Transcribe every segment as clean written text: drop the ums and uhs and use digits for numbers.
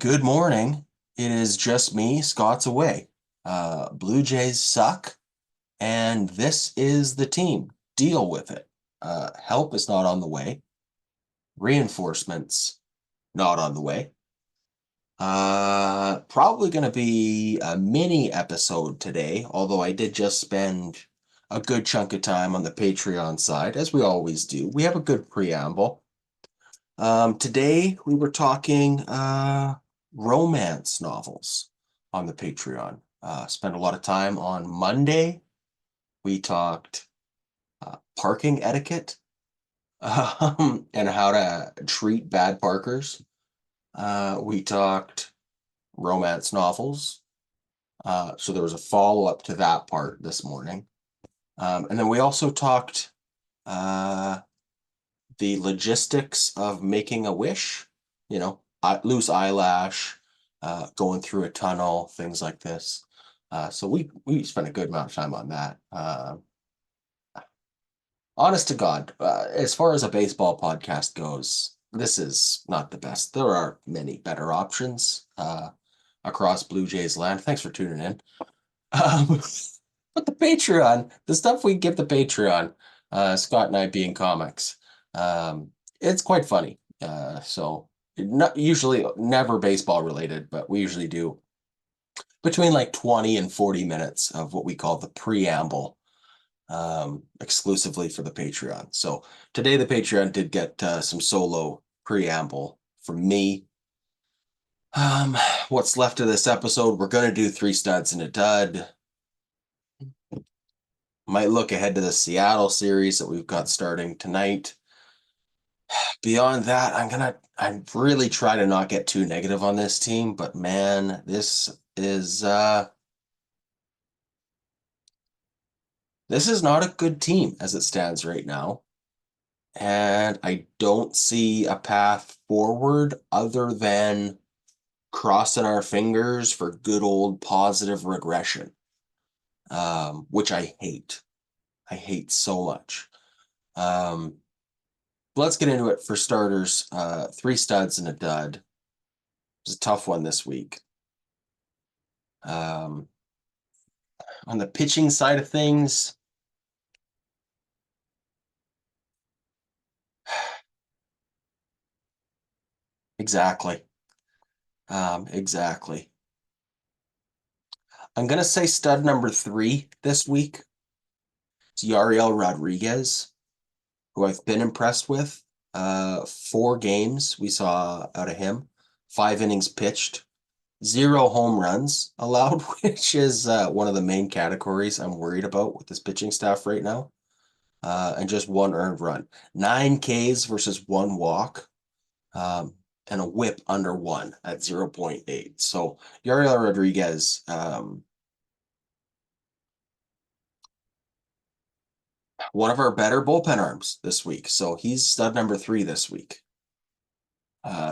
Good morning. It is just me, Scott's away. Blue Jays suck, and this is the team. Deal with it. Help is not on the way. Reinforcements not on the way. Probably going to be a mini episode today, although I did just spend a good chunk of time on the Patreon side, as we always do. We have a good preamble. Today we were talking romance novels on the Patreon. Spent a lot of time on Monday. We talked parking etiquette and how to treat bad parkers. We talked romance novels. So there was a follow-up to that part this morning. And then we also talked the logistics of making a wish, loose eyelash, going through a tunnel, things like this. So we spent a good amount of time on that. Honest to God, as far as a baseball podcast goes, this is not the best. There are many better options across Blue Jays land. Thanks for tuning in. Um, but the Patreon, the stuff we give the Patreon, Scott and I being comics, it's quite funny. So not usually never baseball related, but we usually do between like 20 and 40 minutes of what we call the preamble, exclusively for the Patreon. So today the Patreon did get some solo preamble from me. What's left of this episode, we're going to do three studs and a dud. Might look ahead to the Seattle series that we've got starting tonight. Beyond that, I really try to not get too negative on this team, but man, this is not a good team as it stands right now. And I don't see a path forward other than crossing our fingers for good old positive regression, which I hate. I hate so much. Let's get into it. For starters, three studs and a dud. It was a tough one this week. On the pitching side of things, exactly. Exactly. I'm gonna say stud number three this week. It's Yariel Rodriguez, who I've been impressed with. 4 games we saw out of him, 5 innings pitched, 0 home runs allowed, which is one of the main categories I'm worried about with this pitching staff right now. And just 1 earned run. 9 Ks versus 1 walk, and a whip under 1 at 0.8. So Yariel Rodriguez, one of our better bullpen arms this week. So he's stud number 3 this week.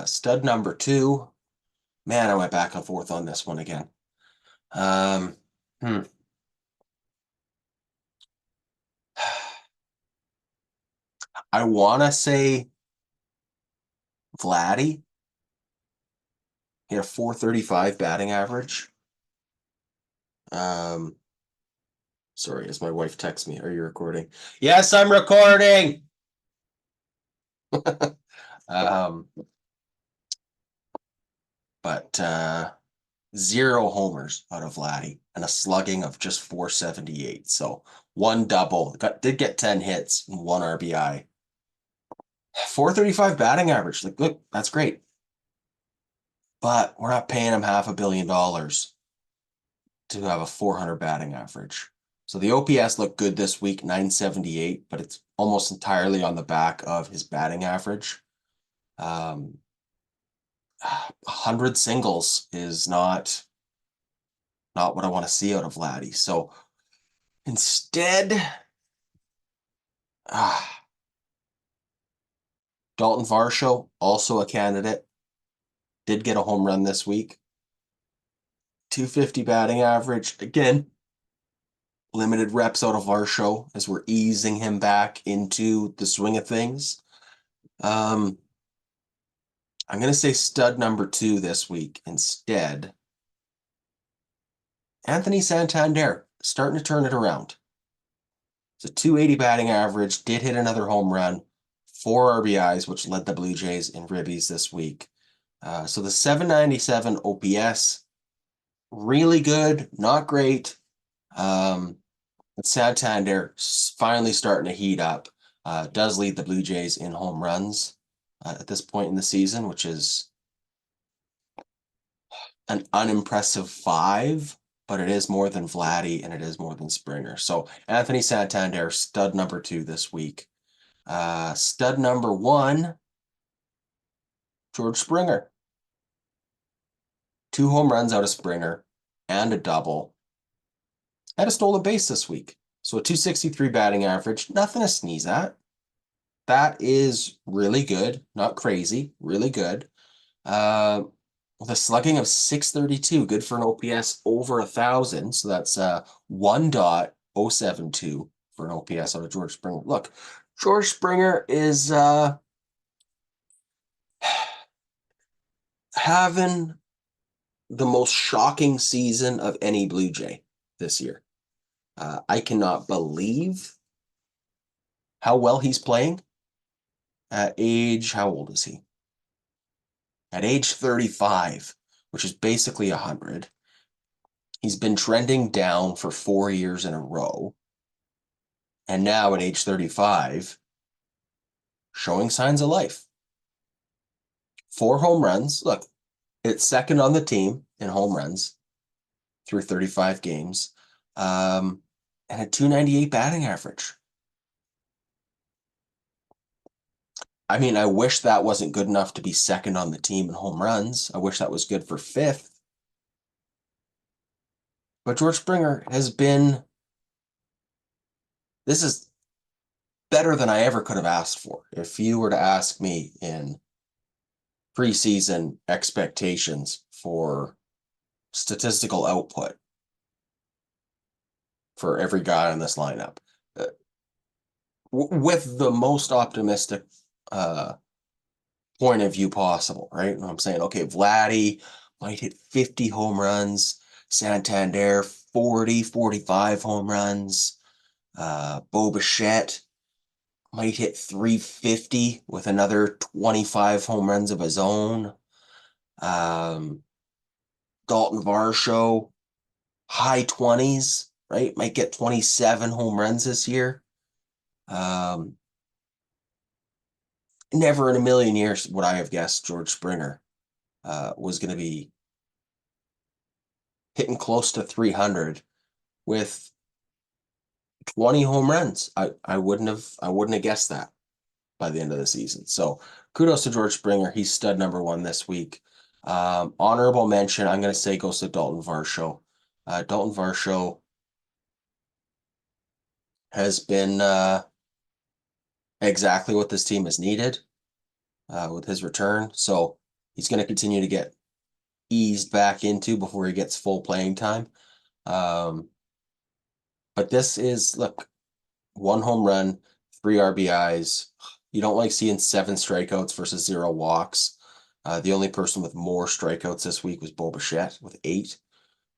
Stud number 2, man, I went back and forth on this one again. Um, hmm. I want to say Vladdy. He had a 435 batting average. Sorry, as my wife texts me, are you recording? Yes, I'm recording. um, but 0 homers out of Vladdy and a slugging of just 478. So 1 double. Did get 10 hits and 1 RBI. 435 batting average. Like, look, that's great. But we're not paying him $500 million to have a 400 batting average. So the OPS looked good this week, 978, but it's almost entirely on the back of his batting average. 100 singles is not what I want to see out of Vladdy. So instead, Dalton Varsho, also a candidate, did get a home run this week. 250 batting average. Again, limited reps out of Varsho as we're easing him back into the swing of things. I'm going to say stud number 2 this week instead. Anthony Santander, starting to turn it around. It's a 280 batting average, did hit another home run, 4 RBIs, which led the Blue Jays in ribbies this week. So the 797 OPS, really good, not great. But Santander finally starting to heat up. Does lead the Blue Jays in home runs at this point in the season, which is an unimpressive 5, but it is more than Vladdy and it is more than Springer. So Anthony Santander, stud number 2 this week. Stud number 1, George Springer. 2 home runs out of Springer and a double. Had a stolen base this week. So a 263 batting average, nothing to sneeze at. That is really good, not crazy, really good. With a slugging of 632, good for an OPS over 1,000. So that's 1.072 for an OPS out of George Springer. Look, George Springer is having the most shocking season of any Blue Jay this year. I cannot believe how well he's playing at age, how old is he? At age 35, which is basically 100. He's been trending down for 4 years in a row. And now at age 35, showing signs of life. 4 home runs. Look, it's second on the team in home runs through 35 games. And a 298 batting average. I mean, I wish that wasn't good enough to be second on the team in home runs. I wish that was good for 5th. But George Springer has been, this is better than I ever could have asked for. If you were to ask me in preseason expectations for statistical output for every guy on this lineup, with the most optimistic point of view possible, right? And I'm saying, okay, Vladdy might hit 50 home runs, Santander 40, 45 home runs, Bo Bichette might hit 350 with another 25 home runs of his own. Dalton Varsho, high 20s, right? Might get 27 home runs this year. Never in a million years would I have guessed George Springer was going to be hitting close to 300 with 20 home runs. I wouldn't have guessed that by the end of the season. So kudos to George Springer. He's stud number 1 this week. Honorable mention, I'm going to say, goes to Dalton Varsho. Dalton Varsho has been exactly what this team has needed with his return. So he's going to continue to get eased back into before he gets full playing time. But this is, look, 1 home run, 3 RBIs. You don't like seeing 7 strikeouts versus 0 walks. The only person with more strikeouts this week was Bo Bichette with 8.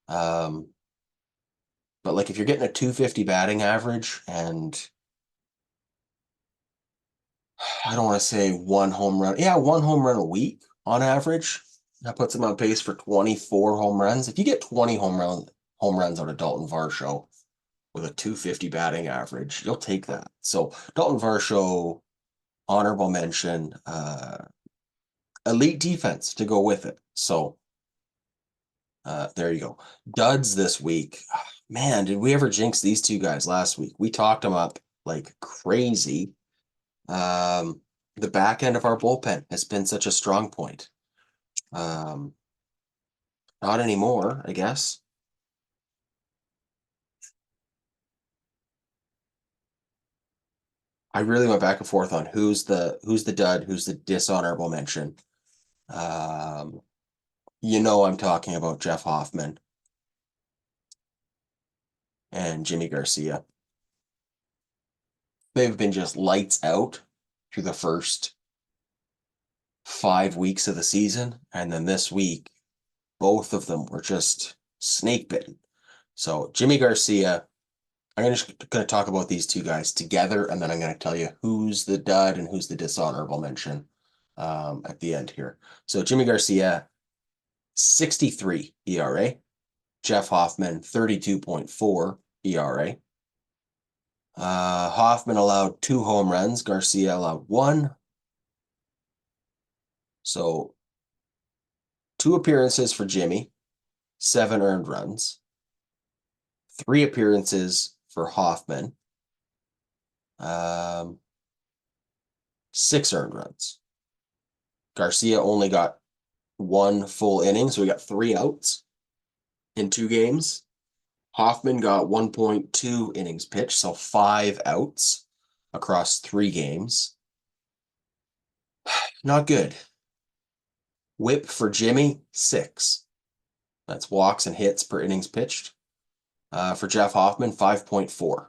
But like, if you're getting a 250 batting average and I don't want to say 1 home run. Yeah, 1 home run a week on average. That puts him on pace for 24 home runs. If you get 20 home runs out of Dalton Varsho with a 250 batting average, you'll take that. So Dalton Varsho, honorable mention, elite defense to go with it. So there you go. Duds this week. Man, did we ever jinx these 2 guys last week? We talked them up like crazy. The back end of our bullpen has been such a strong point. Not anymore, I guess. I really went back and forth on who's the dud, who's the dishonorable mention. I'm talking about Jeff Hoffman and Jimmy Garcia. They've been just lights out through the first 5 weeks of the season, and then this week, both of them were just snake bitten. So Jimmy Garcia, I'm just going to talk about these two guys together, and then I'm going to tell you who's the dud and who's the dishonorable mention at the end here. So Jimmy Garcia, 63 ERA. Jeff Hoffman, 32.4 ERA. Hoffman allowed 2 home runs. Garcia allowed 1. So 2 appearances for Jimmy, 7 earned runs. 3 appearances for Hoffman, 6 earned runs. Garcia only got 1 full inning, so we got 3 outs in 2 games. Hoffman got 1.2 innings pitched, so 5 outs across 3 games. Not good. Whip for Jimmy, 6. That's walks and hits per innings pitched. For Jeff Hoffman, 5.4.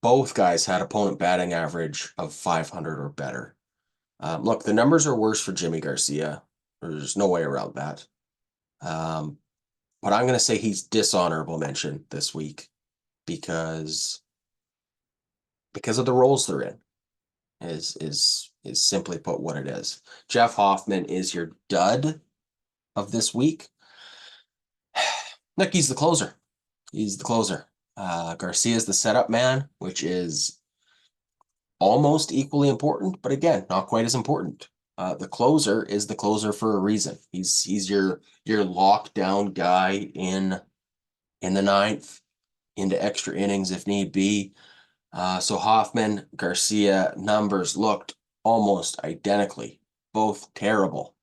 Both guys had opponent batting average of 500 or better. Look, the numbers are worse for Jimmy Garcia. There's no way around that. But I'm going to say he's dishonorable mention this week because of the roles they're in. Is simply put what it is. Jeff Hoffman is your dud of this week. Look, he's the closer. He's the closer. Garcia's the setup man, which is almost equally important, but again, not quite as important. The closer is the closer for a reason. He's your lockdown guy in the 9th, into extra innings if need be. So Hoffman, Garcia numbers looked almost identically, both terrible.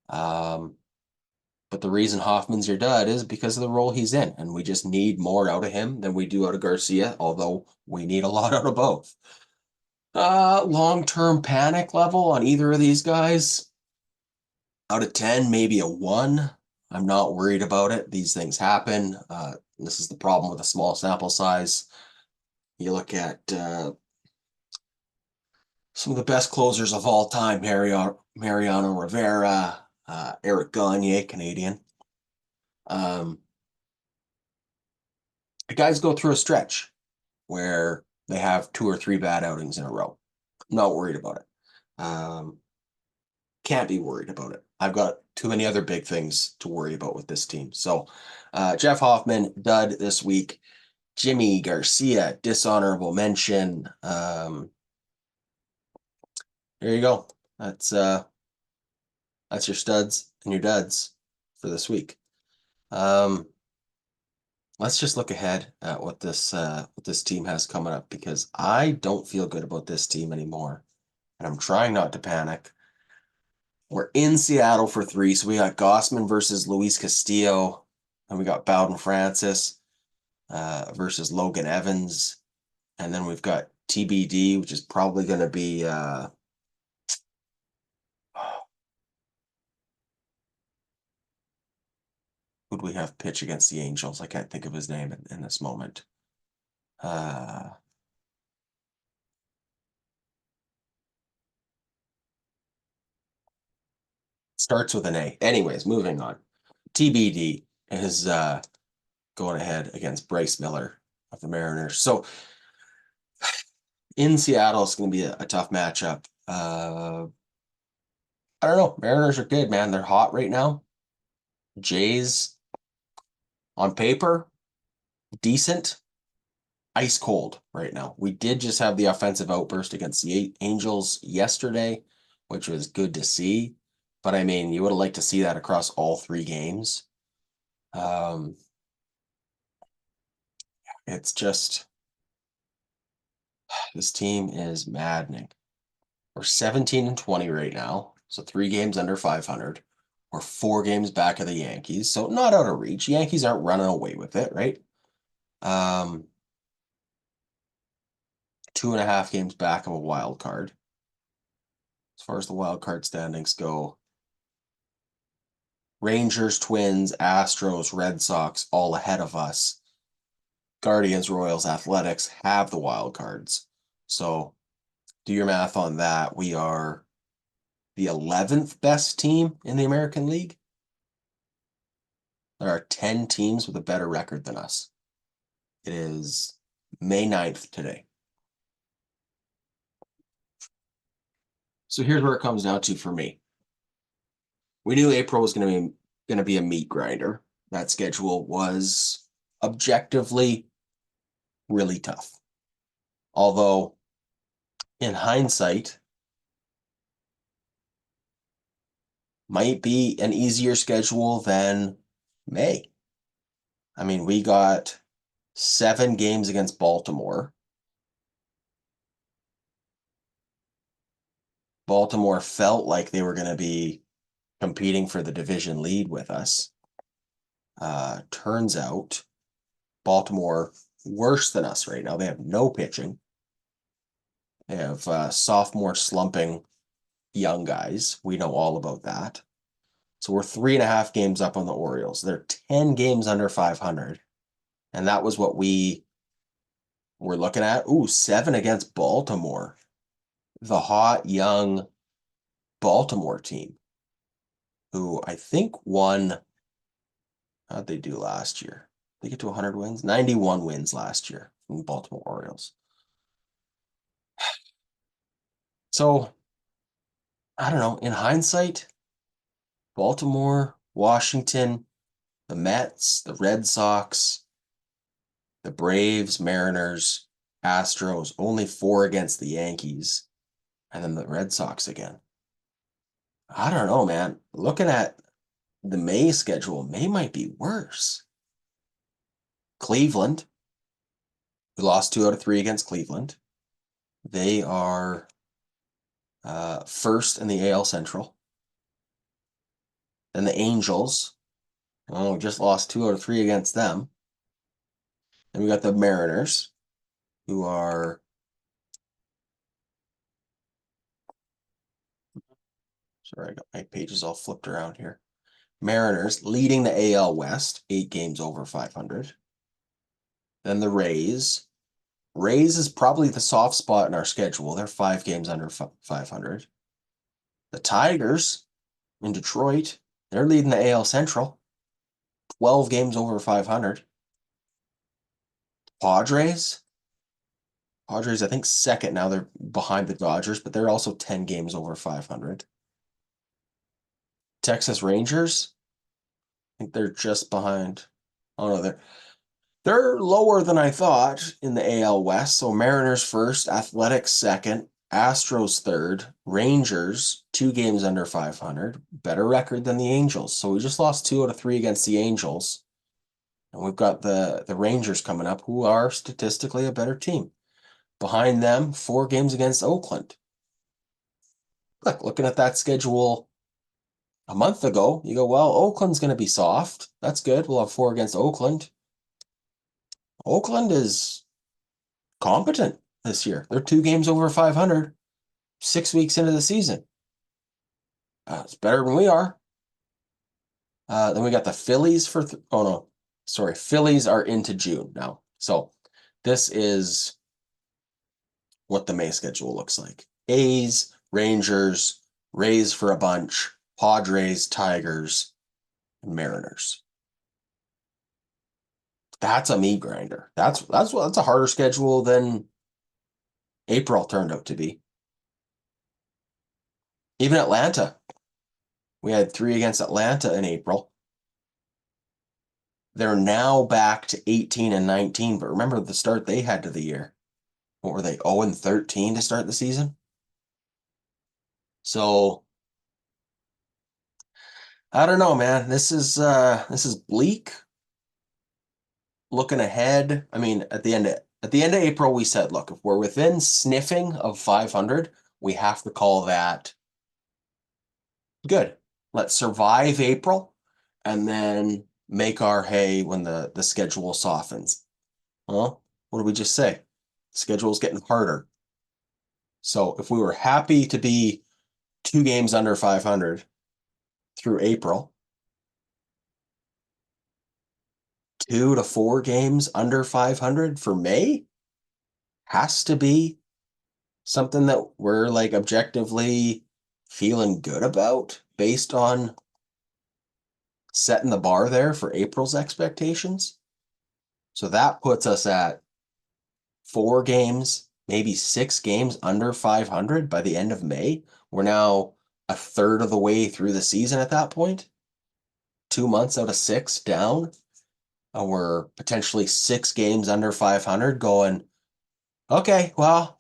But the reason Hoffman's your dud is because of the role he's in, and we just need more out of him than we do out of Garcia, although we need a lot out of both. Long-term panic level on either of these guys, out of 10, maybe a 1. I'm not worried about it. These things happen. This is the problem with a small sample size. You look at some of the best closers of all time, Mariano Rivera, Eric Gagne, Canadian. The guys go through a stretch where they have 2 or 3 bad outings in a row. I'm not worried about it. Can't be worried about it. I've got too many other big things to worry about with this team. So Jeff Hoffman, dud this week. Jimmy Garcia, dishonorable mention. There you go. That's your studs and your duds for this week. Let's just look ahead at what this team has coming up, because I don't feel good about this team anymore, and I'm trying not to panic. We're in Seattle for 3, so we got Gossman versus Luis Castillo, and we got Bowden Francis versus Logan Evans, and then we've got TBD, which is probably going to be who'd we have pitch against the Angels? I can't think of his name in this moment. Starts with an A. Anyways, moving on. TBD is going ahead against Bryce Miller of the Mariners. So in Seattle, it's going to be a tough matchup. I don't know. Mariners are good, man. They're hot right now. Jays, on paper, decent. Ice cold right now. We did just have the offensive outburst against the Angels yesterday, which was good to see. But I mean, you would have liked to see that across all 3 games. It's just, this team is maddening. We're 17-20 right now, so 3 games under 500. We're 4 games back of the Yankees, so not out of reach. Yankees aren't running away with it, right? 2.5 games back of a wild card. As far as the wild card standings go, Rangers, Twins, Astros, Red Sox, all ahead of us. Guardians, Royals, Athletics have the wild cards. So do your math on that. We are the 11th best team in the American League. There are 10 teams with a better record than us. It is May 9th today. So here's where it comes down to for me. We knew April was going to be a meat grinder. That schedule was objectively really tough. Although in hindsight, might be an easier schedule than May. I mean, we got 7 games against Baltimore. Baltimore felt like they were going to be competing for the division lead with us. Turns out Baltimore worse than us right now. They have no pitching. They have sophomore slumping young guys. We know all about that. So we're 3.5 games up on the Orioles. They're 10 games under 500. And that was what we were looking at. Ooh, 7 against Baltimore. The hot, young Baltimore team, who I think won, how'd they do last year? They get to 100 wins? 91 wins last year from the Baltimore Orioles. So, I don't know. In hindsight, Baltimore, Washington, the Mets, the Red Sox, the Braves, Mariners, Astros, only 4 against the Yankees, and then the Red Sox again. I don't know, man. Looking at the May schedule, May might be worse. Cleveland, we lost 2 out of 3 against Cleveland. They are first in the AL Central. Then the Angels, we just lost 2 out of 3 against them. Then we got the Mariners, who are sorry, I got my pages all flipped around here. Mariners leading the AL West, 8 games over 500. Then the Rays. Rays is probably the soft spot in our schedule. They're 5 games under 500. The Tigers in Detroit, they're leading the AL Central, 12 games over 500. Padres, I think second now. They're behind the Dodgers, but they're also 10 games over 500. Texas Rangers, I think they're just behind. Oh no, they're lower than I thought in the AL West. So Mariners first, Athletics second, Astros third, Rangers 2 games under 500, better record than the Angels. So we just lost 2 out of 3 against the Angels. And we've got the Rangers coming up, who are statistically a better team. Behind them, 4 games against Oakland. Looking at that schedule a month ago, you go, well, Oakland's going to be soft. That's good. We'll have 4 against Oakland. Oakland is competent this year. They're 2 games over 500, 6 weeks into the season. It's better than we are. Then we got the Phillies for, oh no, sorry. Phillies are into June now. So this is what the May schedule looks like. A's, Rangers, Rays for a bunch, Padres, Tigers, and Mariners. That's a meat grinder. That's a harder schedule than April turned out to be. Even Atlanta. We had 3 against Atlanta in April. They're now back to 18 and 19, but remember the start they had to the year. What were they, 0 and 13 to start the season? So I don't know, man. This is bleak. Looking ahead, I mean, at the end of April, we said, look, if we're within sniffing of 500, we have to call that good. Let's survive April and then make our hay when the schedule softens. Well, what did we just say? The schedule's getting harder. So if we were happy to be 2 games under 500 through April, 2 to 4 games under 500 for May has to be something that we're like objectively feeling good about based on setting the bar there for April's expectations. So that puts us at 4 games, maybe 6 games under 500 by the end of May. We're now a third of the way through the season at that point. 2 months out of 6 down. And we're potentially 6 games under 500 going, okay, well,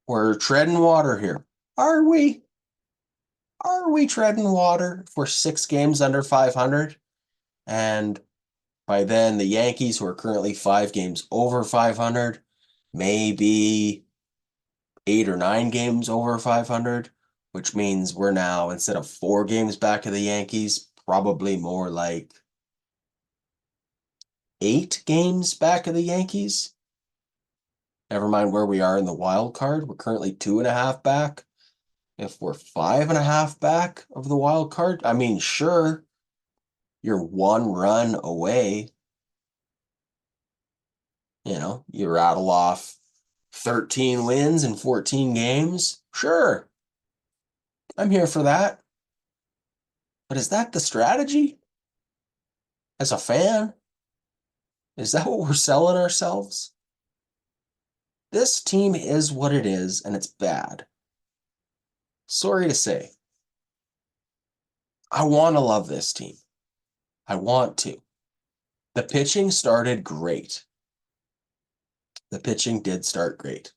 we're treading water here. Are we? Are we treading water if we're 6 games under 500? And by then, the Yankees, who are currently 5 games over 500, maybe 8 or 9 games over 500, which means we're now, instead of 4 games back of the Yankees, probably more like 8 games back of the Yankees. Never mind where we are in the wild card. We're currently 2.5 back. If we're 5.5 back of the wild card, I mean, sure, you're 1 run away. You rattle off 13 wins in 14 games. Sure, I'm here for that. But is that the strategy? As a fan? Is that what we're selling ourselves? This team is what it is, and it's bad. Sorry to say. I want to love this team. I want to. The pitching started great. The pitching did start great.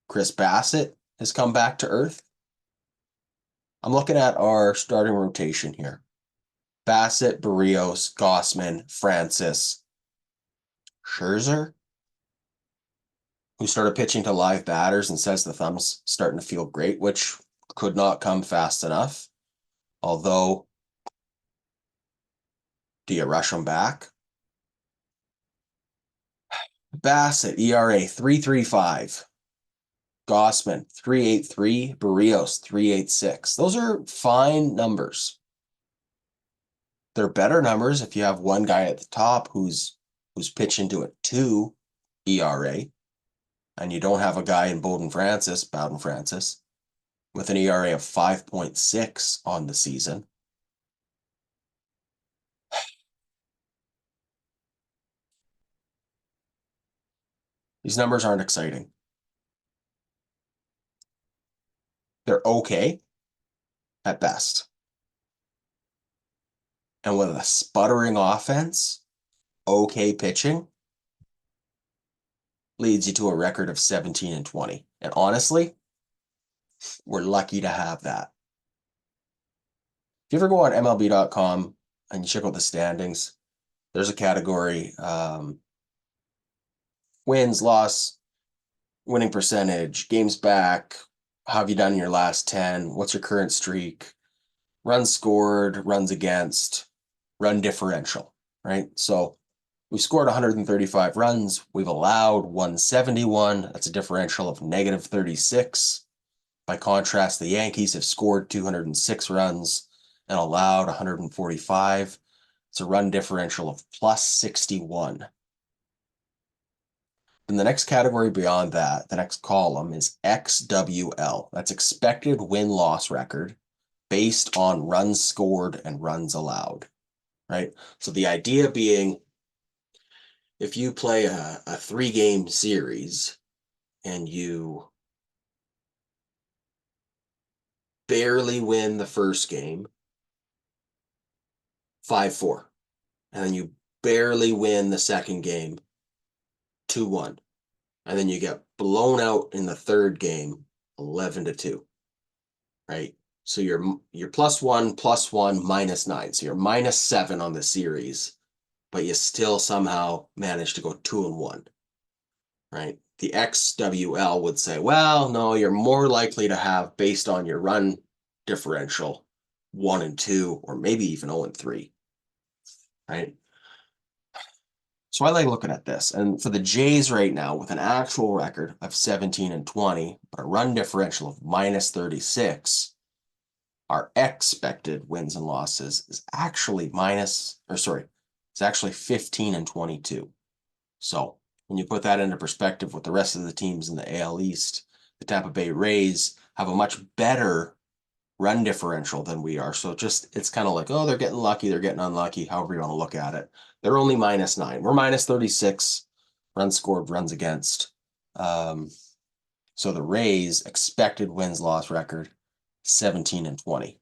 Chris Bassett has come back to earth. I'm looking at our starting rotation here. Bassett, Barrios, Gossman, Francis, Scherzer, who started pitching to live batters and says the thumb's starting to feel great, which could not come fast enough. Although, do you rush him back? Bassett, ERA 3.35. Gossman, 3.83. Barrios, 3.86. Those are fine numbers. They're better numbers if you have one guy at the top who's pitching to a 2 ERA, and you don't have a guy in Bowden Francis, with an ERA of 5.6 on the season. These numbers aren't exciting. They're okay at best. And with a sputtering offense, okay pitching, leads you to a record of 17-20. And honestly, we're lucky to have that. If you ever go on MLB.com and you check out the standings, there's a category, wins, loss, winning percentage, games back, how have you done in your last 10, what's your current streak, runs scored, runs against, run differential, right? So we've scored 135 runs. We've allowed 171. That's a differential of -36. By contrast, the Yankees have scored 206 runs and allowed 145. It's a run differential of +61. And the next category beyond that, the next column, is XWL. That's expected win-loss record based on runs scored and runs allowed, right? So the idea being, if you play a 3-game series and you barely win the first game, 5-4, and then you barely win the second game, 2-1, and then you get blown out in the third game, 11-2, right? So you're +1, +1, -9. So you're -7 on the series, but you still somehow manage to go 2-1, right? The XWL would say, well, no, you're more likely to have, based on your run differential, 1-2, or maybe even 0-3, right? So I like looking at this. And for the Jays right now, with an actual record of 17-20, but a run differential of -36, our expected wins and losses is actually it's actually 15-22. So when you put that into perspective with the rest of the teams in the AL East, the Tampa Bay Rays have a much better run differential than we are. So it's kind of like, oh, they're getting lucky, they're getting unlucky, however you want to look at it. They're only -9. We're -36 runs scored, runs against. So the Rays expected wins-loss record 17-20.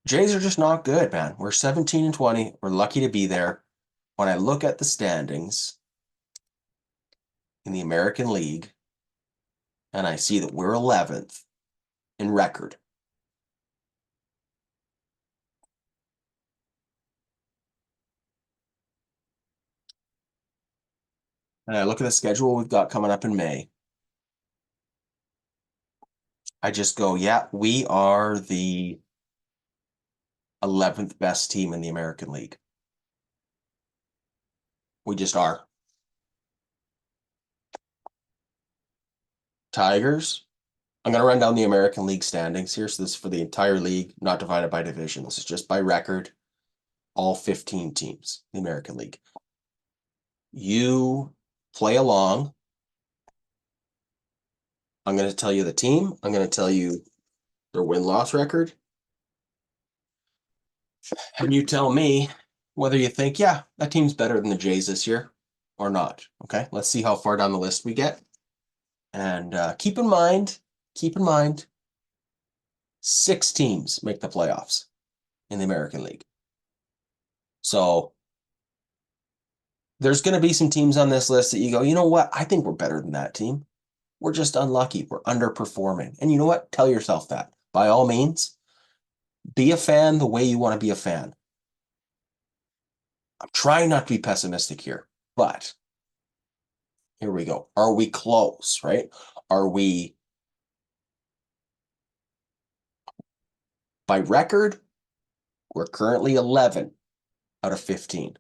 Jays are just not good, man. We're 17-20. We're lucky to be there. When I look at the standings in the American League, and I see that we're 11th in record. And I look at the schedule we've got coming up in May. I just go, yeah, we are the 11th best team in the American League. We just are. Tigers. I'm going to run down the American League standings here. So this is for the entire league, not divided by division. This is just by record. All 15 teams in the American League. You play along. I'm going to tell you the team. I'm going to tell you their win-loss record. And you tell me whether you think, yeah, that team's better than the Jays this year or not. Okay, let's see how far down the list we get. And keep in mind, 6 teams make the playoffs in the American League. So there's going to be some teams on this list that you go, you know what? I think we're better than that team. We're just unlucky. We're underperforming. And you know what? Tell yourself that. By all means, be a fan the way you want to be a fan. I'm trying not to be pessimistic here, but here we go. Are we close, right? Are we, by record, we're currently 11 out of 15.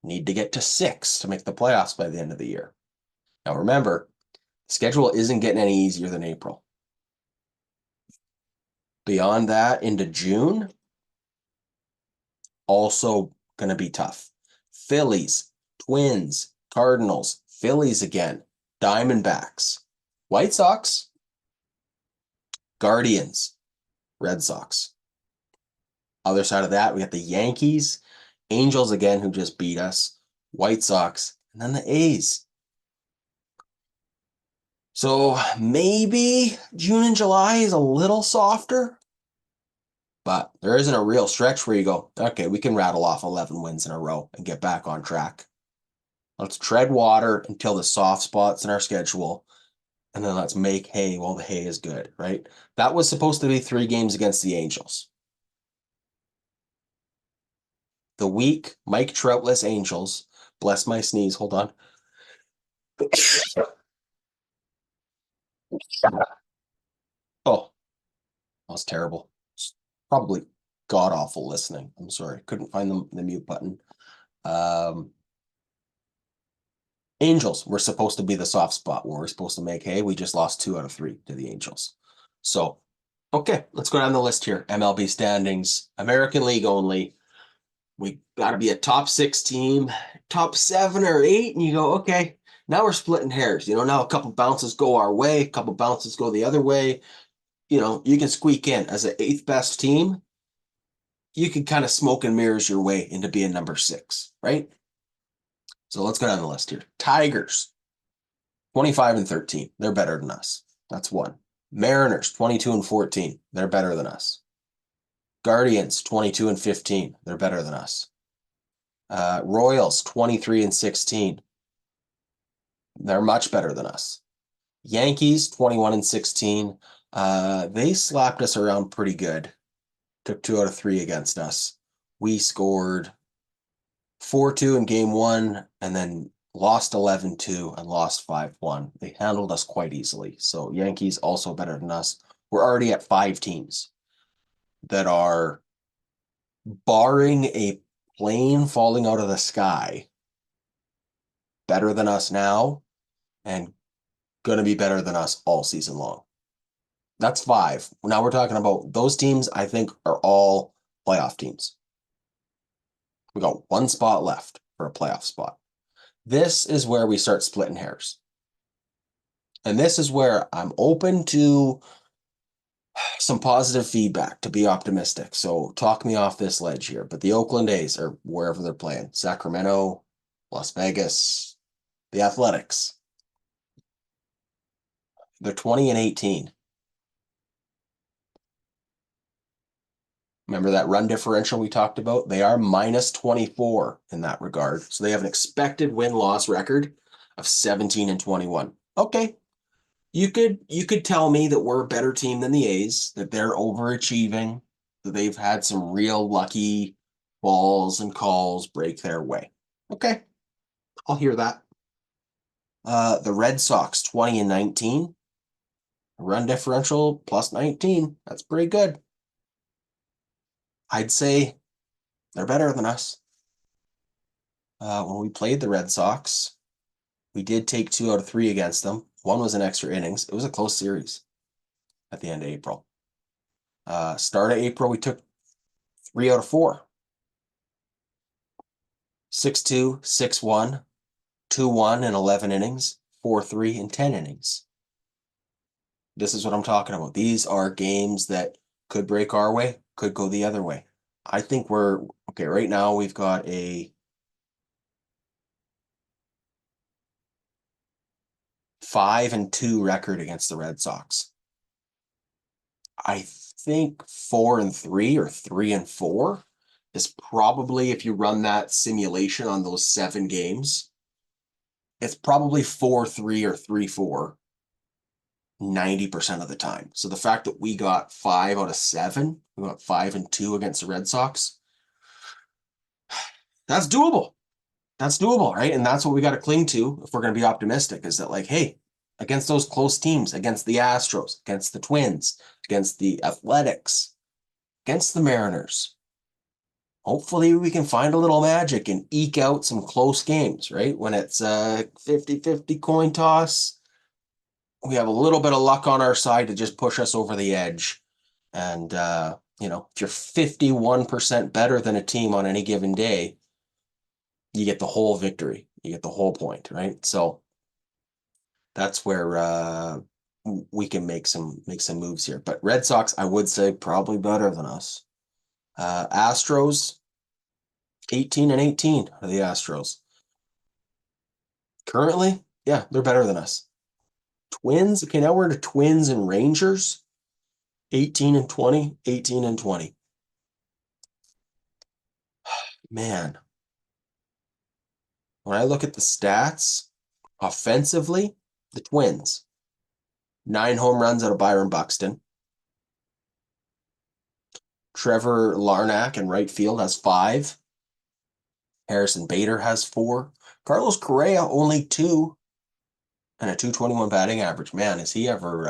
Need to get to 6 to make the playoffs by the end of the year. Now remember, the schedule isn't getting any easier than April. Beyond that, into June, also going to be tough. Phillies, Twins, Cardinals, Phillies again, Diamondbacks, White Sox, Guardians, Red Sox. Other side of that, we got the Yankees, Angels again, who just beat us, White Sox, and then the A's. So maybe June and July is a little softer, but there isn't a real stretch where you go, okay, we can rattle off 11 wins in a row and get back on track. Let's tread water until the soft spots in our schedule, and then let's make hay while the hay is good, right? That was supposed to be 3 games against the Angels. The weak Mike Troutless Angels, bless my sneeze, hold on. Oh, that was terrible. Probably god-awful listening. I'm sorry. Couldn't find the mute button. Angels were supposed to be the soft spot where we're supposed to make hay. We just lost 2 out of 3 to the Angels. So, okay, let's go down the list here. MLB standings, American League only. We got to be a top 6 team, top 7 or 8, and you go, okay, now we're splitting hairs. You know, now a couple bounces go our way, a couple bounces go the other way. You know, you can squeak in as an 8th best team. You can kind of smoke and mirrors your way into being number 6, right? So let's go down the list here. Tigers, 25-13. They're better than us. That's 1. Mariners, 22-14. They're better than us. Guardians, 22-15. They're better than us. Royals, 23-16. They're much better than us. Yankees, 21-16. They slapped us around pretty good. Took 2 out of 3 against us. We scored 4-2 in game 1 and then lost 11-2 and lost 5-1. They handled us quite easily. So Yankees also better than us. We're already at 5 teams that are, barring a plane falling out of the sky, better than us now and going to be better than us all season long. That's 5. Now we're talking about those teams, I think, are all playoff teams. We got 1 spot left for a playoff spot. This is where we start splitting hairs. And this is where I'm open to some positive feedback to be optimistic. So talk me off this ledge here. But the Oakland A's, or wherever they're playing, Sacramento, Las Vegas, the Athletics, they're 20-18. Remember that run differential we talked about? They are minus 24 in that regard. So they have an expected win-loss record of 17-21. Okay. You could tell me that we're a better team than the A's, that they're overachieving, that they've had some real lucky balls and calls break their way. Okay, I'll hear that. The Red Sox 20-19, run differential plus 19. That's pretty good. I'd say they're better than us. When we played the Red Sox, we did take 2 out of 3 against them. One was in extra innings. It was a close series at the end of April. Start of April, we took 3 out of 4. 6-2, 6-1, 2-1 in 11 innings, 4-3 in 10 innings. This is what I'm talking about. These are games that could break our way, could go the other way. I think we're okay. Right now, we've got a 5-2 record against the Red Sox. I think 4-3 or 3-4 is probably, if you run that simulation on those 7 games, it's probably 4-3 or 3-4 90% of the time. So the fact that we got 5 out of 7, we got 5-2 against the Red Sox, that's doable. That's doable, right? And that's what we got to cling to if we're going to be optimistic, is that like, hey, against those close teams, against the Astros, against the Twins, against the Athletics, against the Mariners, hopefully we can find a little magic and eke out some close games, right? When it's a 50-50 coin toss, we have a little bit of luck on our side to just push us over the edge. And, if you're 51% better than a team on any given day, you get the whole victory. You get the whole point, right? So that's where we can make some moves here. But Red Sox, I would say, probably better than us. Astros, 18-18 are the Astros. Currently, yeah, they're better than us. Twins, okay, now we're to Twins and Rangers, 18-20, 18-20. Man, when I look at the stats, offensively, the Twins, 9 home runs out of Byron Buxton. Trevor Larnach in right field has 5. Harrison Bader has 4. Carlos Correa only 2. And a 221 batting average. Man, is he ever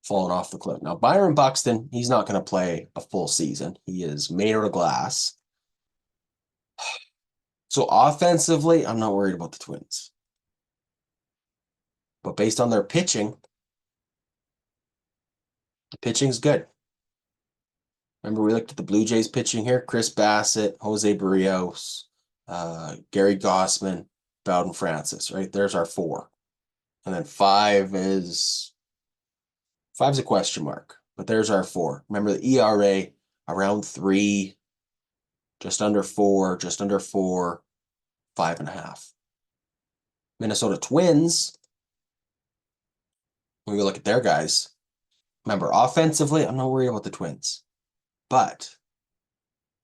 fallen off the cliff. Now, Byron Buxton, he's not going to play a full season. He is made out of glass. So offensively, I'm not worried about the Twins. But based on their pitching, the pitching's good. Remember, we looked at the Blue Jays pitching here. Chris Bassett, Jose Barrios, Gary Gossman, Bowden Francis, right? There's our 4. And then 5's a question mark. But there's our 4. Remember the ERA around 3, just under 4, 5.5. Minnesota Twins, when we look at their guys, remember, offensively, I'm not worried about the Twins. But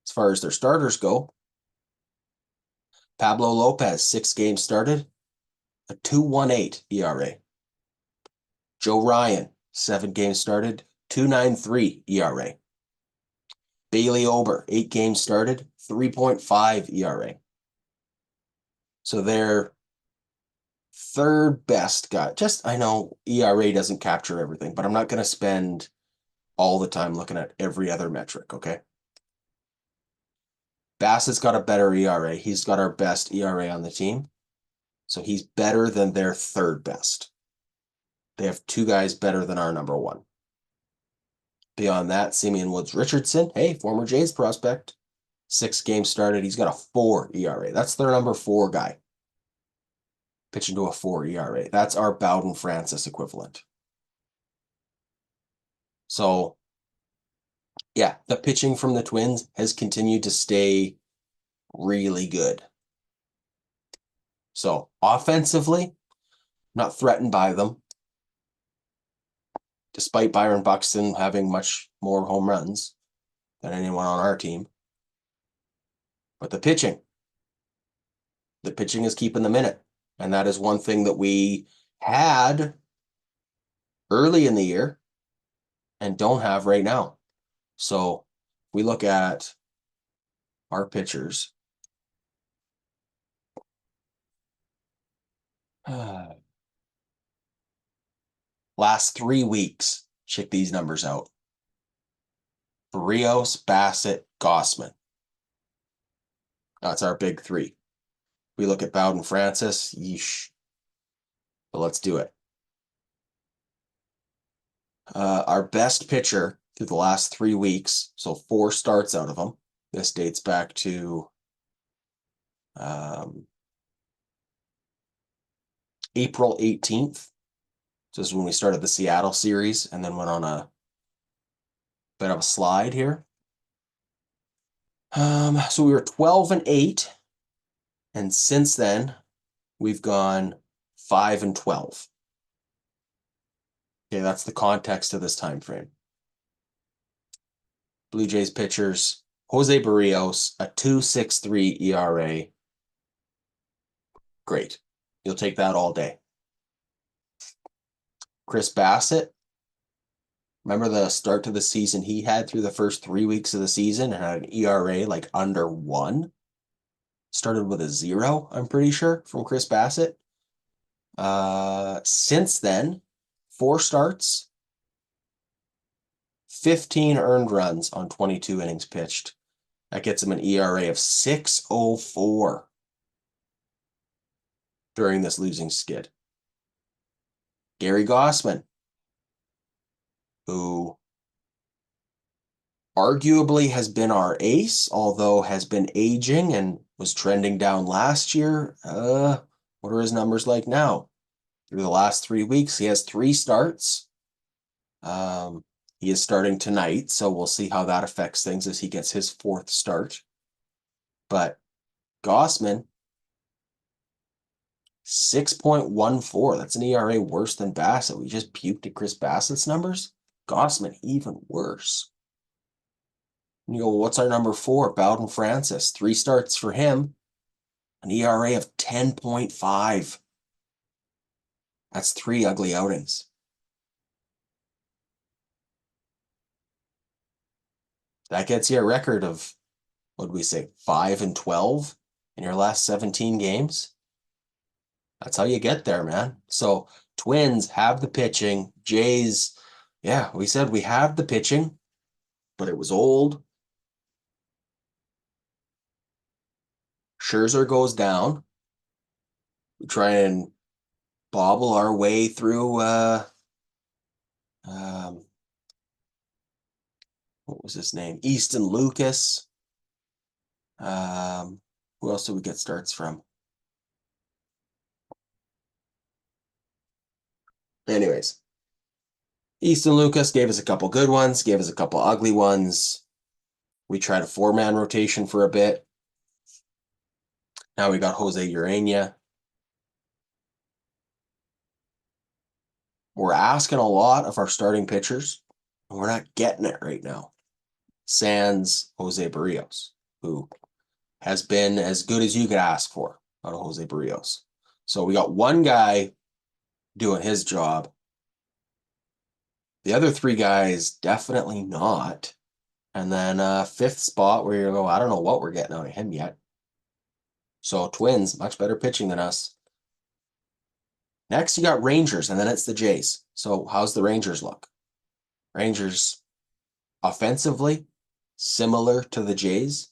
as far as their starters go, Pablo Lopez, 6 games started, a 2.18 ERA. Joe Ryan, 7 games started, 2.93 ERA. Bailey Ober, 8 games started, 3.5 ERA. So they're third best guy. I know ERA doesn't capture everything, but I'm not going to spend all the time looking at every other metric, okay? Bassett's got a better ERA. He's got our best ERA on the team. So he's better than their third best. They have 2 guys better than our number 1. Beyond that, Simeon Woods Richardson, hey, former Jays prospect, 6 games started. He's got a 4 ERA. That's their number 4 guy. pitching to a 4 ERA. That's our Bowden Francis equivalent. So, yeah, the pitching from the Twins has continued to stay really good. So, offensively, not threatened by them, despite Byron Buxton having much more home runs than anyone on our team. But the pitching is keeping them in it. And that is one thing that we had early in the year and don't have right now. So we look at our pitchers. Last 3 weeks, check these numbers out. Barrios, Bassett, Gossman. That's our big three. We look at Bowden Francis, yeesh. But let's do it. Our best pitcher through the last 3 weeks, so 4 starts out of him. This dates back to April 18th. So this is when we started the Seattle series and then went on a bit of a slide here. So we were 12-8, and since then we've gone 5-12. Okay, that's the context of this time frame. Blue Jays pitchers, Jose Barrios, a 2.63 ERA. Great. You'll take that all day. Chris Bassett, remember the start to the season he had through the first 3 weeks of the season and had an ERA like under 1? Started with a 0, I'm pretty sure, from Chris Bassett. Since then, 4 starts, 15 earned runs on 22 innings pitched. That gets him an ERA of 6.04 during this losing skid. Gary Gossman, who arguably has been our ace, although has been aging and was trending down last year. What are his numbers like now? Through the last 3 weeks, he has 3 starts. He is starting tonight, so we'll see how that affects things as he gets his 4th start. But Gossman, 6.14. That's an ERA worse than Bassett. We just puked at Chris Bassett's numbers. Gossman, even worse. And you go, well, what's our number 4? Bowden Francis. 3 starts for him. An ERA of 10.5. That's 3 ugly outings. That gets you a record of, what did we say, 5-12 in your last 17 games? That's how you get there, man. So Twins have the pitching. Jays, yeah, we said we have the pitching, but it was old. Scherzer goes down. We try and bobble our way through what was his name? Easton Lucas. Who else did we get starts from? Anyways, Easton Lucas gave us a couple good ones, gave us a couple ugly ones. We tried a 4-man rotation for a bit. Now we got Jose Urania. We're asking a lot of our starting pitchers, and we're not getting it right now. Sans Jose Barrios, who has been as good as you could ask for out of Jose Barrios. So we got one guy doing his job. The other 3 guys, definitely not. And then 5th spot where you go, I don't know what we're getting out of him yet. So Twins, much better pitching than us. Next, you got Rangers, and then it's the Jays. So how's the Rangers look? Rangers, offensively, similar to the Jays.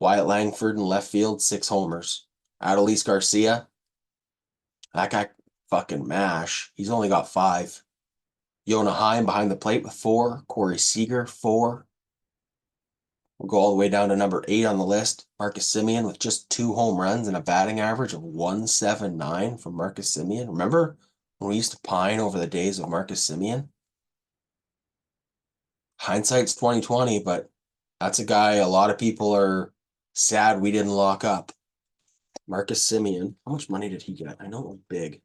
Wyatt Langford in left field, 6 homers. Adolis Garcia, that guy fucking mash. He's only got 5. Yona Heim behind the plate with 4. Corey Seager, 4. We'll go all the way down to number 8 on the list. Marcus Semien with just 2 home runs and a batting average of 179 from Marcus Semien. Remember when we used to pine over the days of Marcus Semien? Hindsight's 2020, but that's a guy a lot of people are sad we didn't lock up. Marcus Semien. How much money did he get? I know it was big.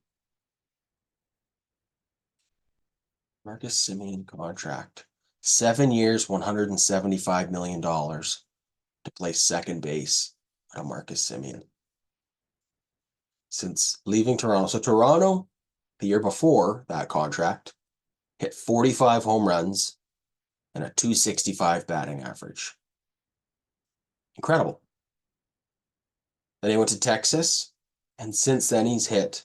Marcus Semien contract. 7 years, $175 million to play second base out of Marcus Semien. Since leaving Toronto. So Toronto, the year before that contract, hit 45 home runs and a 265 batting average. Incredible. Then he went to Texas, and since then he's hit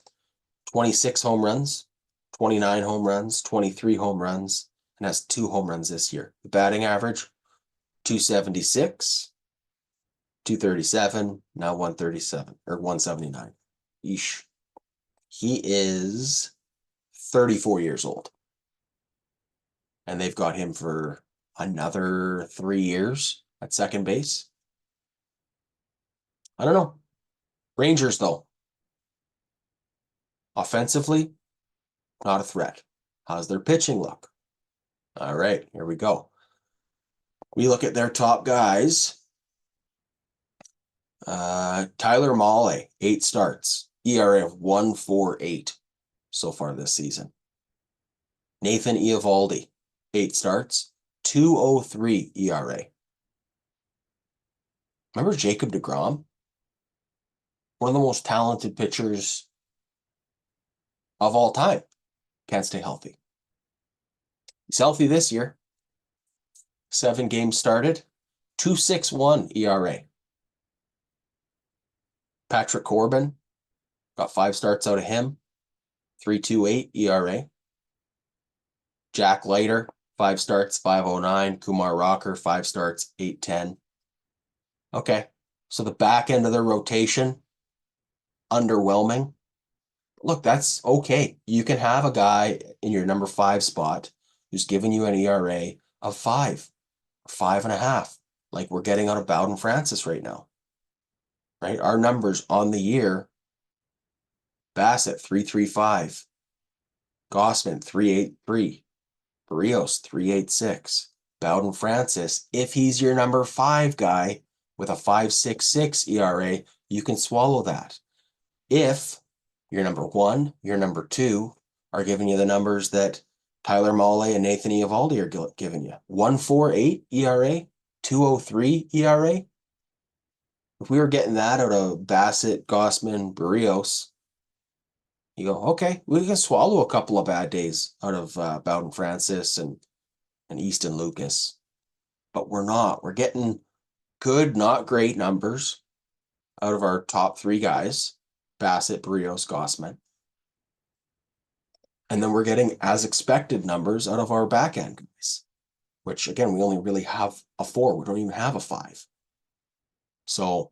26 home runs, 29 home runs, 23 home runs, and has 2 home runs this year. The batting average, 276, 237, now 137, or 179. Yeesh. He is 34 years old. And they've got him for another 3 years at second base. I don't know. Rangers, though. Offensively, not a threat. How's their pitching look? All right, here we go. We look at their top guys. Tyler Mahle, 8 starts. ERA of 1.48 so far this season. Nathan Eovaldi, 8 starts. 2.03 ERA. Remember Jacob deGrom? One of the most talented pitchers of all time. Can't stay healthy. He's healthy this year. 7 games started. 2.61 ERA. Patrick Corbin, got 5 starts out of him. 3.28 ERA. Jack Leiter, 5 starts, 5.09. Kumar Rocker, 5 starts, 8.10. Okay, so the back end of their rotation, underwhelming. Look, that's okay. You can have a guy in your number 5 spot who's giving you an ERA of 5, 5.5, like we're getting out of Bowden Francis right now. Right? Our numbers on the year, Bassett 3.35, Gossman 3.83, Barrios 3.86, Bowden Francis, if he's your number 5 guy with a 5.66 ERA, you can swallow that. If your number 1, your number 2 are giving you the numbers that Tyler Mahle and Nathan Eovaldi are giving you. 1.48 ERA, 2.03 ERA. If we were getting that out of Bassett, Gossman, Barrios, you go, okay, we can swallow a couple of bad days out of Bowden Francis and Easton Lucas. But we're not. We're getting good, not great numbers out of our top 3 guys, Bassett, Barrios, Gossman. And then we're getting as expected numbers out of our back end guys, which again, we only really have a 4. We don't even have a 5. So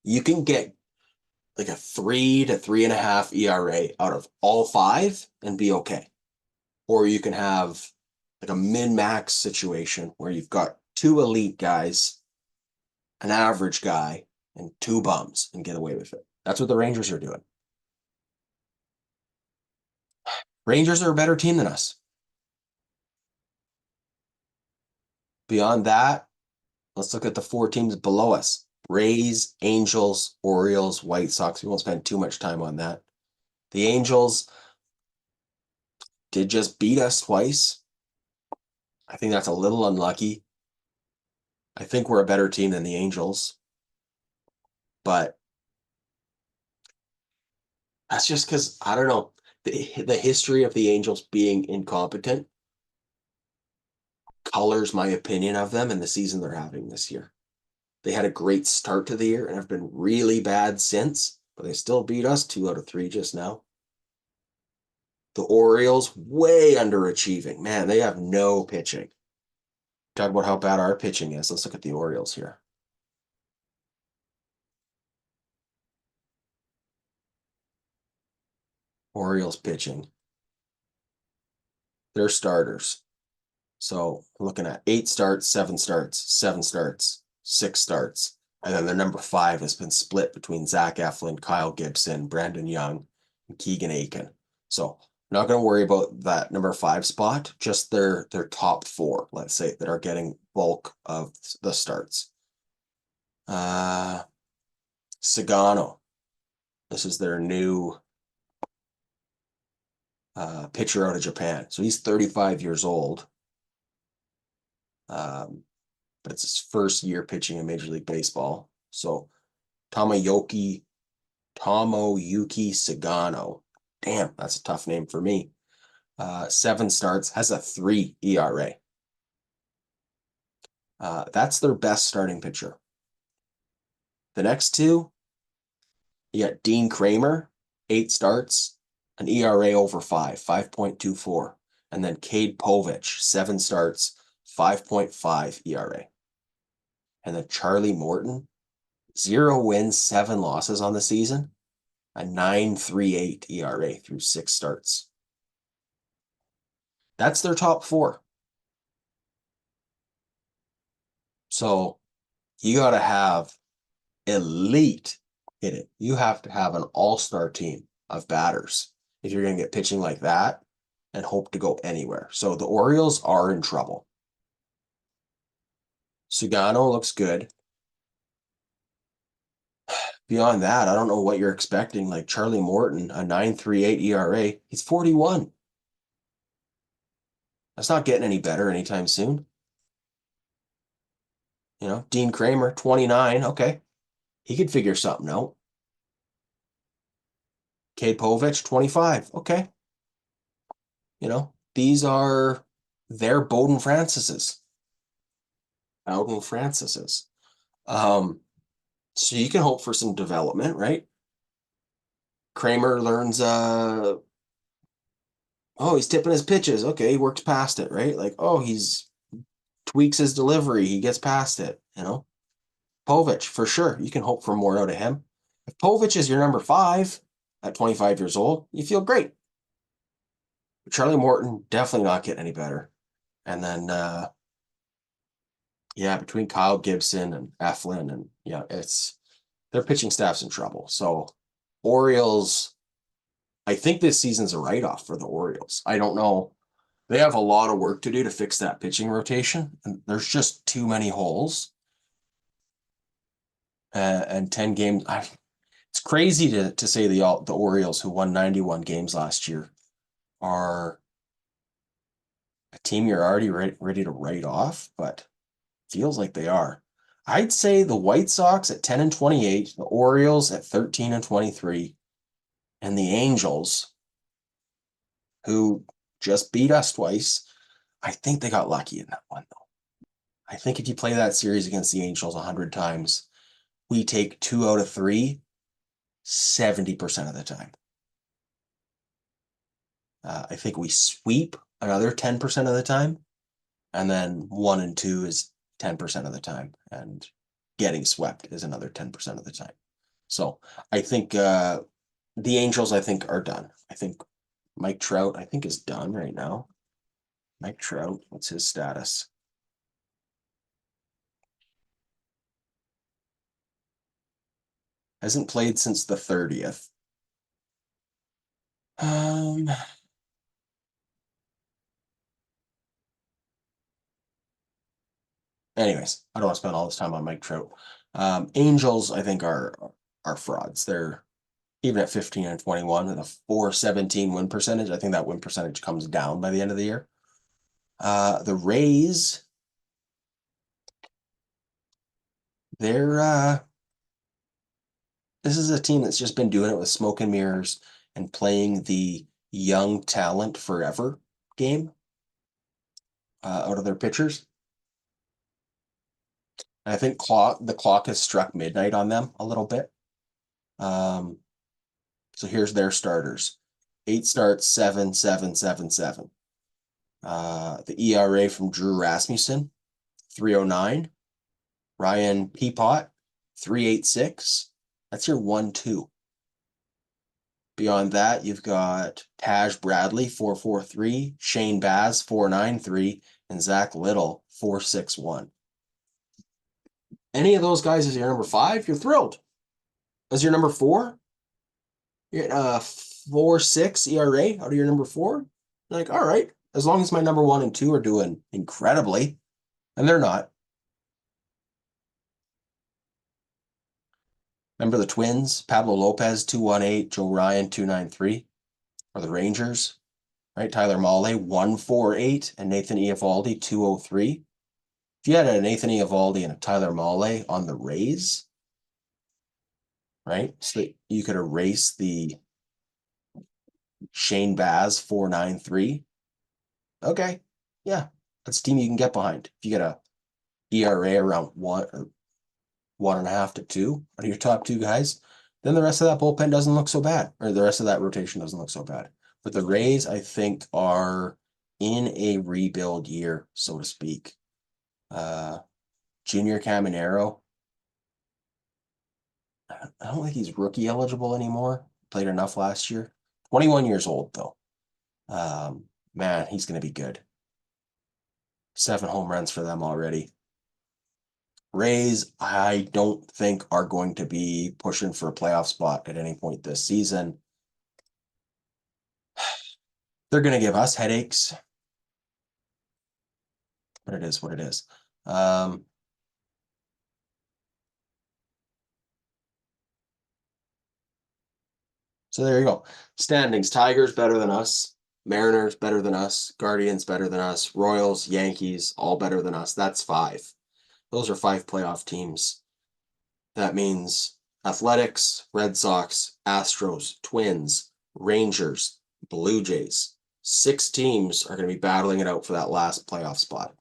you can get like a 3 to 3.5 ERA out of all 5 and be okay. Or you can have like a min-max situation where you've got 2 elite guys, an average guy, and 2 bums and get away with it. That's what the Rangers are doing. Rangers are a better team than us. Beyond that, let's look at the 4 teams below us. Rays, Angels, Orioles, White Sox. We won't spend too much time on that. The Angels did just beat us twice. I think that's a little unlucky. I think we're a better team than the Angels. But that's just because, I don't know, the history of the Angels being incompetent colors my opinion of them and the season they're having this year. They had a great start to the year and have been really bad since, but they still beat us 2 out of 3 just now. The Orioles, way underachieving. Man, they have no pitching. Talk about how bad our pitching is. Let's look at the Orioles here. Orioles pitching. Their starters. So looking at 8 starts, 7 starts, 7 starts, 6 starts. And then their number 5 has been split between Zach Eflin, Kyle Gibson, Brandon Young, and Keegan Aiken. So not going to worry about that number 5 spot, just their top 4, let's say, that are getting bulk of the starts. Sagano. This is their new pitcher out of Japan. So he's 35 years old. But it's his first year pitching in Major League Baseball. So Tomoyuki Sagano. Damn, that's a tough name for me. 7 starts, has a 3 ERA. That's their best starting pitcher. The next two, you got Dean Kramer, 8 starts, an ERA over 5, 5.24. And then Cade Povich, 7 starts, 5.5 ERA. And then Charlie Morton, 0 wins, 7 losses on the season, a 9.38 ERA through 6 starts. That's their top 4. So you got to have elite hitting. You have to have an all-star team of batters if you're going to get pitching like that and hope to go anywhere. So the Orioles are in trouble. Sugano looks good. Beyond that, I don't know what you're expecting. Like Charlie Morton, a 9.38 ERA. He's 41. That's not getting any better anytime soon. You know, Dean Kramer, 29. Okay. He could figure something out. Cade Povich, 25. Okay. You know, these are their Bowden Francises. Bowden Francises. So you can hope for some development, right? Kramer learns, oh, he's tipping his pitches. Okay, he works past it, right? Like, oh, he's tweaks his delivery. He gets past it, you know? Povich, for sure. You can hope for more out of him. If Povich is your number 5 at 25 years old, you feel great. Charlie Morton, definitely not getting any better. And then, yeah, between Kyle Gibson and Eflin, and yeah, their pitching staff's in trouble. So, Orioles, I think this season's a write-off for the Orioles. I don't know. They have a lot of work to do to fix that pitching rotation, and there's just too many holes. And 10 games. It's crazy to say the Orioles, who won 91 games last year, are a team you're already ready to write off, but feels like they are. I'd say the White Sox at 10 and 28, the Orioles at 13 and 23, and the Angels, who just beat us twice. I think they got lucky in that one, though. I think if you play that series against the Angels 100 times, we take 2 out of 3, 70% of the time. I think we sweep another 10% of the time, and then 1 and 2 is 10% of the time, and getting swept is another 10% of the time. So I think the Angels, I think, are done. I think Mike Trout, I think, is done right now. Mike Trout, what's his status? Hasn't played since the 30th. Anyways, I don't want to spend all this time on Mike Trout. Angels, I think, are frauds. They're even at 15 and 21 with a 417 win percentage. I think that win percentage comes down by the end of the year. The Rays, they're this is a team that's just been doing it with smoke and mirrors and playing the young talent forever game out of their pitchers. And I think the clock has struck midnight on them a little bit. So here's their starters. 8 starts, 7, 7, 7, 7. The ERA from Drew Rasmussen, 309. Ryan Peapot, 386. That's your 1-2. Beyond that, you've got Taj Bradley, 443, Shane Baz, 493, and Zach Little, 461. Any of those guys as your number 5, you're thrilled. As your number 4, you're at a 4.6 ERA out of your number 4. Like, all right, as long as my number 1 and 2 are doing incredibly, and they're not. Remember the Twins? Pablo Lopez, 218, Joe Ryan, 293. Or the Rangers, right? Tyler Mahle, 148, and Nathan Eovaldi, 203. If you had a Nathan Eovaldi and a Tyler Mahle on the Rays, right? So that you could erase the Shane Baz 493. Okay. Yeah. That's a team you can get behind. If you get a ERA around 1 or 1.5 to 2 out of your top 2 guys, then the rest of that bullpen doesn't look so bad, or the rest of that rotation doesn't look so bad. But the Rays, I think, are in a rebuild year, so to speak. Junior Caminero, I don't think he's rookie eligible anymore. Played enough last year. 21 years old, though. Man, he's going to be good. 7 home runs for them already. Rays, I don't think are going to be pushing for a playoff spot at any point this season. They're going to give us headaches, but it is what it is. So there you go. Standings. Tigers better than us. Mariners better than us. Guardians better than us. Royals, Yankees, all better than us. That's 5. Those are 5 playoff teams. That means Athletics, Red Sox, Astros, Twins, Rangers, Blue Jays. 6 teams are going to be battling it out for that last playoff spot.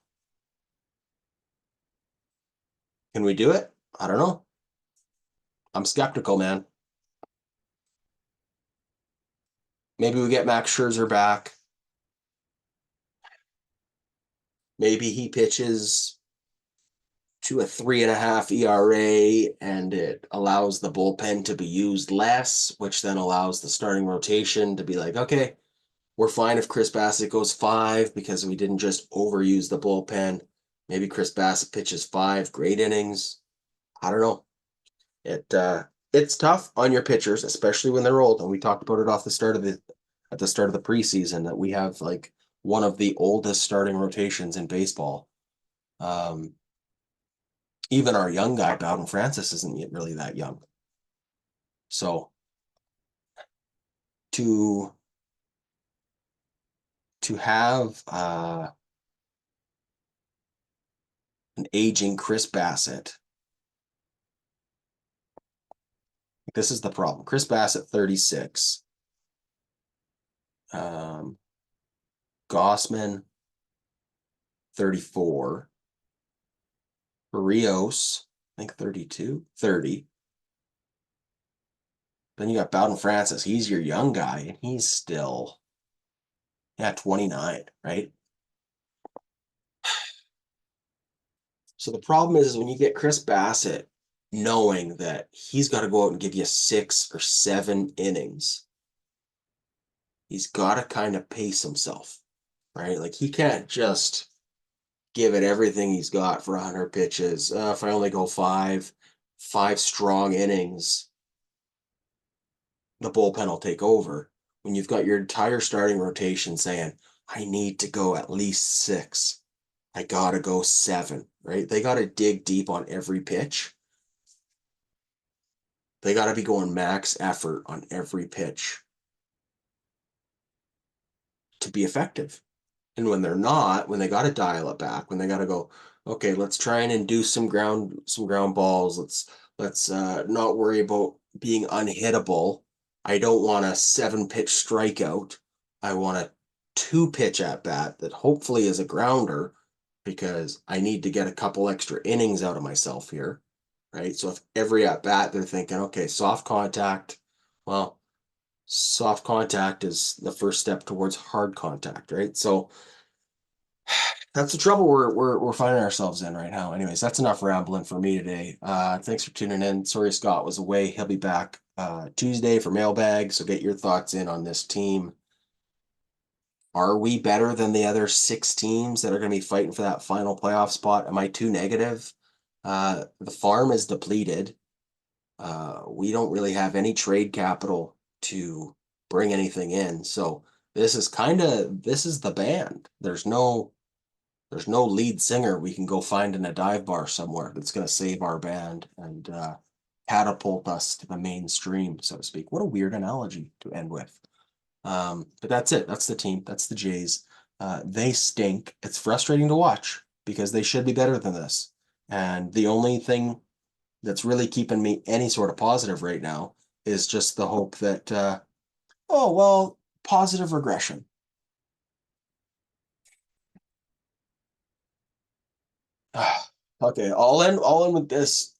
Can we do it? I don't know. I'm skeptical, man. Maybe we get Max Scherzer back. Maybe he pitches to a 3.5 ERA and it allows the bullpen to be used less, which then allows the starting rotation to be like, okay, we're fine if Chris Bassett goes 5 because we didn't just overuse the bullpen. Maybe Chris Bassett pitches 5 great innings. I don't know. It's tough on your pitchers, especially when they're old. And we talked about it at the start of the preseason that we have like one of the oldest starting rotations in baseball. Even our young guy, Bowden Francis, isn't yet really that young. So to have an aging Chris Bassett, this is the problem. Chris Bassett, 36. Gossman, 34. Rios, I think 32, 30. Then you got Bowden Francis. He's your young guy, and he's still, 29, right? So the problem is when you get Chris Bassett, knowing that he's got to go out and give you 6 or 7 innings, he's got to kind of pace himself, right? Like he can't just give it everything he's got for 100 pitches. If I only go 5 strong innings, the bullpen will take over. When you've got your entire starting rotation saying, I need to go at least 6, I gotta go 7, right? They gotta dig deep on every pitch. They gotta be going max effort on every pitch to be effective. And when they're not, when they got to dial it back, when they got to go, okay, let's try and induce some ground balls. Let's not worry about being unhittable. I don't want a 7-pitch strikeout. I want a 2-pitch at bat that hopefully is a grounder because I need to get a couple extra innings out of myself here, right? So if every at bat they're thinking, okay, soft contact, well, soft contact is the first step towards hard contact, right? So that's the trouble we're finding ourselves in right now. Anyways, that's enough rambling for me today. Thanks for tuning in. Sorry Scott was away. He'll be back Tuesday for mailbag. So get your thoughts in on this team. Are we better than the other 6 teams that are going to be fighting for that final playoff spot? Am I too negative? The farm is depleted. We don't really have any trade capital to bring anything in. So this is the band. There's no lead singer we can go find in a dive bar somewhere that's going to save our band and catapult us to the mainstream, so to speak. What a weird analogy to end with. But that's it. That's the team. That's the Jays. They stink. It's frustrating to watch because they should be better than this. And the only thing that's really keeping me any sort of positive right now is just the hope that, oh, well, positive regression. Okay, all in with this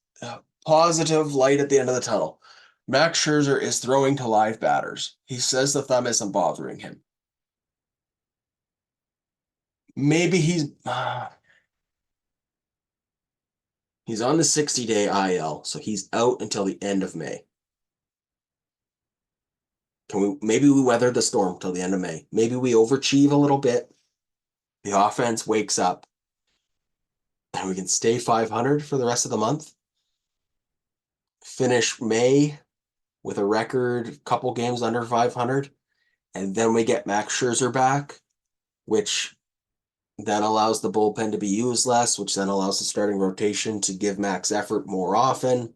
positive light at the end of the tunnel. Max Scherzer is throwing to live batters. He says the thumb isn't bothering him. Maybe he's on the 60-day IL, so he's out until the end of May. Maybe we weather the storm till the end of May. Maybe we overachieve a little bit. The offense wakes up and we can stay 500 for the rest of the month. Finish May with a record couple games under 500, and then we get Max Scherzer back, which then allows the bullpen to be used less, which then allows the starting rotation to give max effort more often.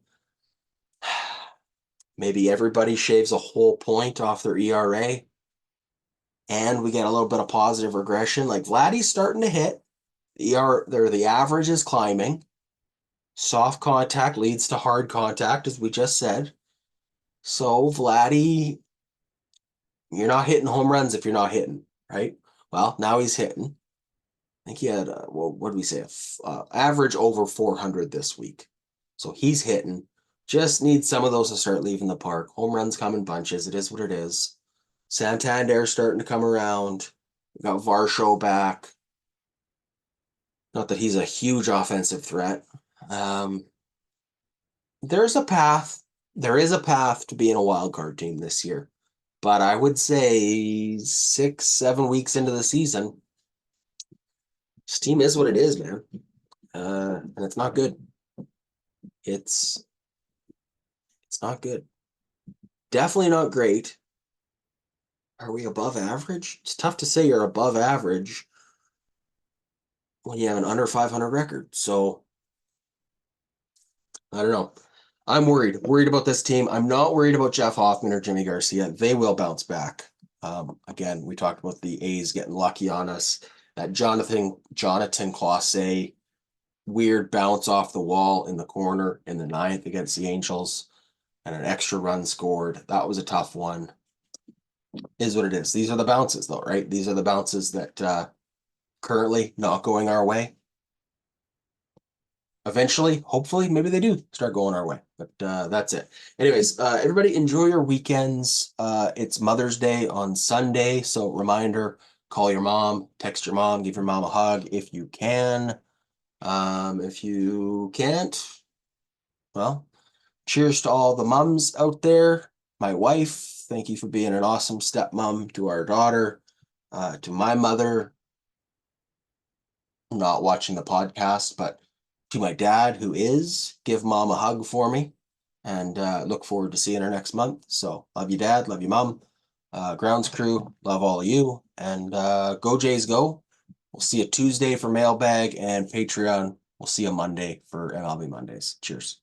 Maybe everybody shaves a whole point off their ERA, and we get a little bit of positive regression. Like Vladdy's starting to hit. The average is climbing. Soft contact leads to hard contact, as we just said. So Vladdy, you're not hitting home runs if you're not hitting, right? Well, now he's hitting. I think he had, what did we say? Average over 400 this week. So he's hitting. Just needs some of those to start leaving the park. Home runs come in bunches. It is what it is. Santander's starting to come around. We got Varsho back. Not that he's a huge offensive threat. There's a path. There is a path to being a wild card team this year. But I would say 6, 7 weeks into the season, this team is what it is, man. And it's not good. It's not good. Definitely not great. Are we above average? It's tough to say you're above average when you have an under 500 record. So I don't know. I'm worried about this team. I'm not worried about Jeff Hoffman or Jimmy Garcia. They will bounce back. Again, we talked about the A's getting lucky on us. That Jonathan Clase weird bounce off the wall in the corner in the 9th against the Angels and an extra run scored. That was a tough one. Is what it is. These are the bounces, though, right? These are the bounces that currently not going our way. Eventually, hopefully, maybe they do start going our way. But that's it. Anyways, everybody enjoy your weekends. It's Mother's Day on Sunday. So reminder, call your mom, text your mom, give your mom a hug if you can. If you can't, well, cheers to all the mums out there. My wife, thank you for being an awesome stepmom to our daughter. To my mother, not watching the podcast, but to my dad, who is, give mom a hug for me, and look forward to seeing her next month. So love you, Dad. Love you, Mom. Grounds crew, love all of you. And go Jays, go. We'll see you Tuesday for mailbag and Patreon. We'll see you Monday for MLB Mondays. Cheers.